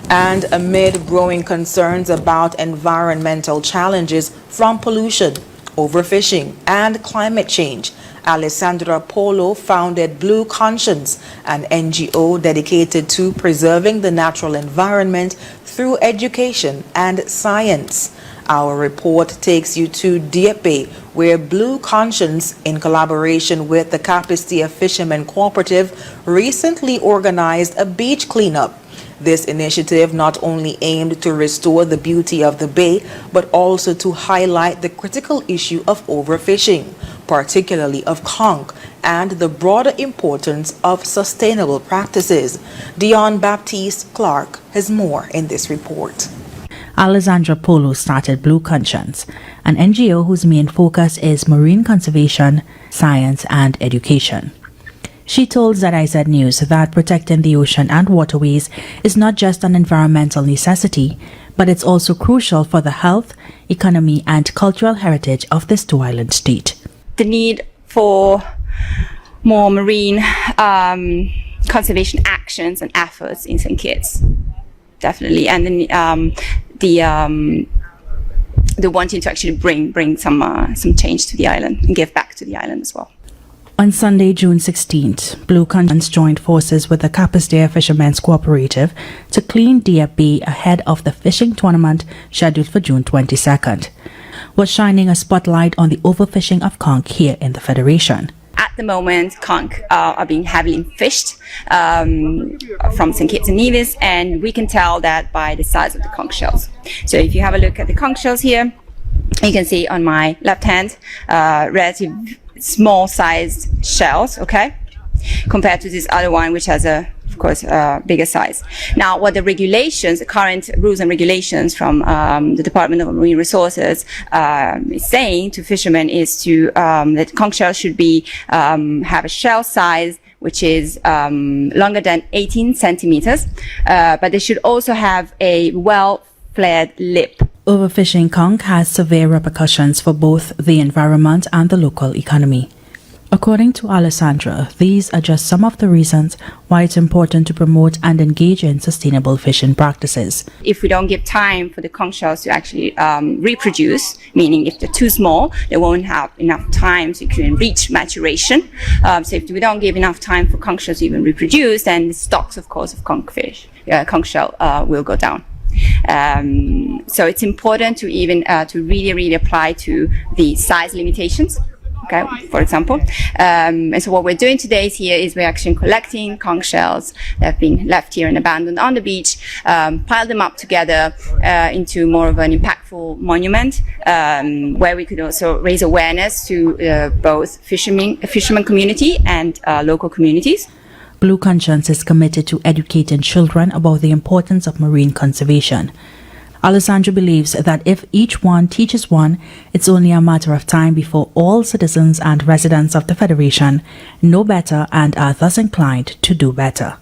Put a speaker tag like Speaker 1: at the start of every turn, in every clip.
Speaker 1: And amid growing concerns about environmental challenges from pollution, overfishing, and climate change, Alessandra Polo founded Blue Conscience, an NGO dedicated to preserving the natural environment through education and science. Our report takes you to Dieppe, where Blue Conscience, in collaboration with the Capistia Fishermen Cooperative, recently organized a beach cleanup. This initiative not only aimed to restore the beauty of the bay, but also to highlight the critical issue of overfishing, particularly of conch, and the broader importance of sustainable practices. Dion Baptiste Clark has more in this report.
Speaker 2: Alessandra Polo started Blue Conscience, an NGO whose main focus is marine conservation, science, and education. She told ZIZ News that protecting the ocean and waterways is not just an environmental necessity, but it's also crucial for the health, economy, and cultural heritage of this two-island state.
Speaker 3: The need for more marine conservation actions and efforts in St. Kitts, definitely, and then the wanting to actually bring some change to the island and give back to the island as well.
Speaker 2: On Sunday, June 16th, Blue Conscience joined forces with the Capistia Fishermen's Cooperative to clean Dieppe ahead of the fishing tournament scheduled for June 22nd, was shining a spotlight on the overfishing of conch here in the Federation.
Speaker 3: At the moment, conch are being heavily fished from St. Kitts and Nevis, and we can tell that by the size of the conch shells. So if you have a look at the conch shells here, you can see on my left hand, relative small sized shells, okay, compared to this other one which has of course bigger size. Now what the regulations, the current rules and regulations from the Department of Marine Resources is saying to fishermen is to that conch shells should be have a shell size which is longer than 18 centimeters, but they should also have a well-flared lip.
Speaker 2: Overfishing conch has severe repercussions for both the environment and the local economy. According to Alessandra, these are just some of the reasons why it's important to promote and engage in sustainable fishing practices.
Speaker 3: If we don't give time for the conch shells to actually reproduce, meaning if they're too small, they won't have enough time to reach maturation. So if we don't give enough time for conch shells to even reproduce, then the stocks, of course, of conch shell will go down. So it's important to even to really apply to the size limitations, okay, for example. And so what we're doing today is we're actually collecting conch shells that have been left here and abandoned on the beach, pile them up together into more of an impactful monument, where we could also raise awareness to both fishermen community and local communities.
Speaker 2: Blue Conscience is committed to educating children about the importance of marine conservation. Alessandra believes that if each one teaches one, it's only a matter of time before all citizens and residents of the Federation know better and are thus inclined to do better.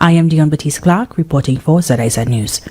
Speaker 2: I am Dion Baptiste Clark, reporting for ZIZ News.